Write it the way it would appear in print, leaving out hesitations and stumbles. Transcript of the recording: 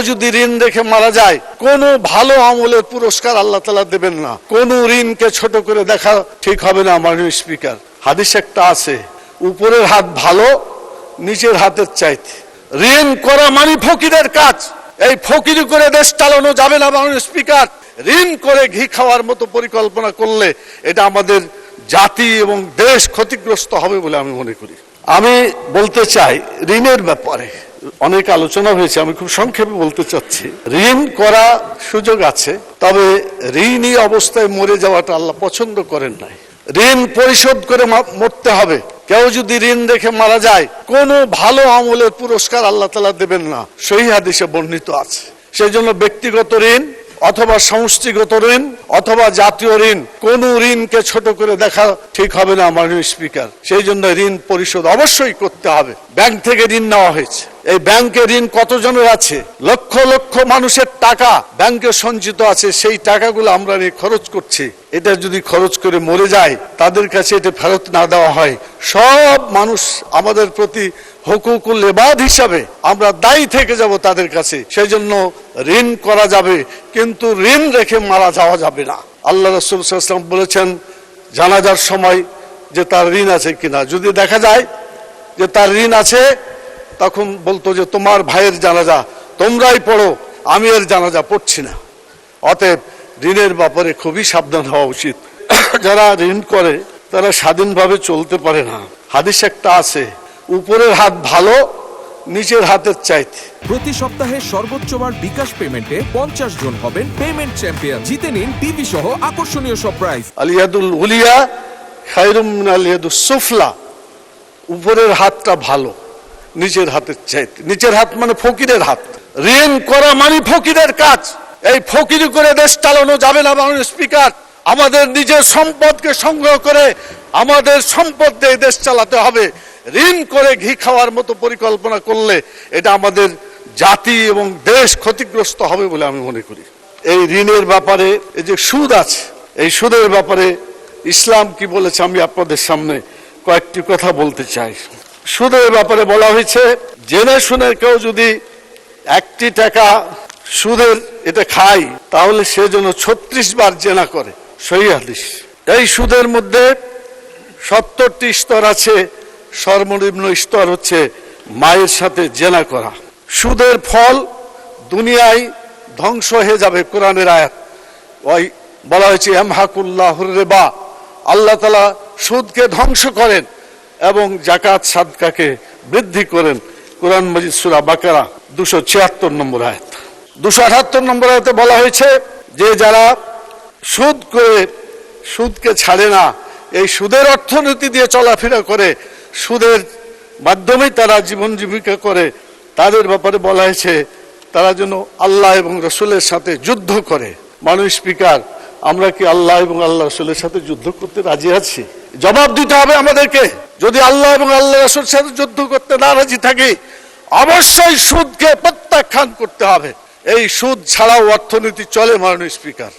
যদি ঋণ রেখে মারা যায়, কোন ভালো আমলের পুরস্কার আল্লাহ তাআলা দেবেন না। কোন ঋণকে ছোট করে দেখা ঠিক হবে না। মাননীয় স্পিকার, হাদিস একটা আছে, উপরের হাত ভালো নিচের হাতের চাইতে। ঋণ করা মানে ফকিরের কাজ। এই ফকিরি করে দেশ চালানো যাবে না। মাননীয় স্পিকার, ঋণ করে ঘি খাওয়ার মতো পরিকল্পনা করলে এটা আমাদের জাতি এবং দেশ ক্ষতিগ্রস্ত হবে বলে আমি মনে করি। আমি বলতে চাই, ঋণের ব্যাপারে অনেক আলোচনা হয়েছে, আমি খুব সংক্ষেপে বলতে চাচ্ছি। ঋণ করা সুযোগ আছে, তবে ঋণী অবস্থায় মরে যাওয়াটা আল্লাহ পছন্দ করেন নাই। ঋণ পরিশোধ করে মরতে হবে। কেউ যদি ঋণ রেখে মারা যায়, কোন ভালো আমলের পুরস্কার আল্লাহ তাআলা দেবেন না, সহিহ হাদিসে বর্ণিত আছে। সেই জন্য ব্যক্তিগত ঋণ অথবা সমষ্টিগত ঋণ অথবা জাতীয় ঋণ, কোন ঋণকে ছোট করে দেখা ঠিক হবে না। মাননীয় স্পিকার, সেই জন্য ঋণ পরিশোধ অবশ্যই করতে হবে। ব্যাংক থেকে ঋণ নেওয়া হয়েছে, এই ব্যাংকে ঋণ কতজনের আছে? লক্ষ লক্ষ মানুষের টাকা ব্যাংকে সঞ্চিত আছে। সেই টাকাগুলো আমরা নিয়ে খরচ করছি। এটা যদি খরচ করে মরে যায়, তাদের কাছে এটা ফেরত না দেওয়া হয়, সব মানুষ আমাদের প্রতি হুকুকুল ইবাদ হিসাবে আমরা দায়ী থেকে যাব তাদের কাছে। সেই জন্য ঋণ করা যাবে, কিন্তু ঋণ রেখে মারা যাওয়া যাবে না। আল্লাহ রাসূল সাল্লাল্লাহু আলাইহি ওয়াসাল্লাম বলেছেন, জানাজার সময় যে তার ঋণ আছে কিনা, যদি দেখা যায় যে তার ঋণ আছে, তখন বলতো যে তোমার ভাইয়ের জানাজা তোমরাই পড়ো, আমি এর জানাজা পড়ছি না। অতএব ঋণের ব্যাপারে খুবই সাবধান হওয়া উচিত। যারা ঋণ করে তারা স্বাধীনভাবে চলতে পারে না। হাদিস একটা আছে, উপরের হাত ভালো নিচের হাতের চাইতে। প্রতি সপ্তাহে সর্বোচ্চ বার বিকাশ পেমেন্টে 50 জন হবেন পেমেন্ট চ্যাম্পিয়ন। জিতে নিন টিভি সহ আকর্ষণীয় সব প্রাইজ। আলিয়াদুল উলিয়া খায়রুম মিন আলিয়াদুস সুফলা। উপরের হাতটা ভালো নিচের হাতের চাইতে। নিচের হাত মানে ফকিরের হাত। ঋণ করা মানে ফকিরের কাজ। এই ফকিরি করে দেশ চালানো যাবে না। মাননীয় স্পিকার, আমাদের নিজের সম্পদকে সংগ্রহ করে আমাদের সম্পদ দিয়ে দেশ চালাতে হবে। ঋণ করে ঘি খাওয়ার মতো পরিকল্পনা করলে এটা আমাদের জাতি এবং দেশ ক্ষতিগ্রস্ত হবে বলে আমি মনে করি। এই ঋণের ব্যাপারে এই যে সুদ আছে, এই সুদের ব্যাপারে ইসলাম কি বলেছে আমি আপনাদের সামনে কয়েকটি কথা বলতে চাই। সুদের ব্যাপারে বলা হয়েছে, জেনে শুনে কেউ যদি 1টি টাকা সুদের এটা খায়, তাহলে সে যেন 36 বার জেনা করে। সহিহ হাদিস। এই সুদের মধ্যে 70টি স্তর আছে। সর্বনিম্ন স্তর হচ্ছে মায়ের সাথে জেনা করা। সুদের ফল দুনিয়ায় ধ্বংস হয়ে যাবে। কোরআনের আয়াত ওই বলা হয়েছে, ইয়ামহাকুল্লাহুর রিবা, আল্লাহ তাআলা সুদকে ধ্বংস করেন এবং যাকাত সাদকাকে বৃদ্ধি করেন। কোরআন মাজিদ সূরা বাকারা 276 নম্বর আয়াত। 278 নম্বর আয়াতে বলা হয়েছে যে যারা সুদ করে সুদকে ছাড়ে না, এই সুদের অর্থনীতি দিয়ে চলাফেরা করে, সুদের মাধ্যমেই তারা জীবন জীবিকা করে, তাদের ব্যাপারে বলা হয়েছে তারা যেন আল্লাহ এবং রাসূলের সাথে যুদ্ধ করে। মাননীয় স্পিকার, আমরা কি আল্লাহ এবং আল্লাহ রাসূলের সাথে যুদ্ধ করতে রাজি আছি? জবাব দিতে হবে আমাদেরকে। যদি আল্লাহ এবং আল্লাহ রাসূলের সাথে যুদ্ধ করতে না রাজি থাকি, অবশ্যই সুদকে প্রত্যাখ্যান করতে হবে। এই সুদ ছাড়াও অর্থনীতি চলে। মাননীয় স্পিকার।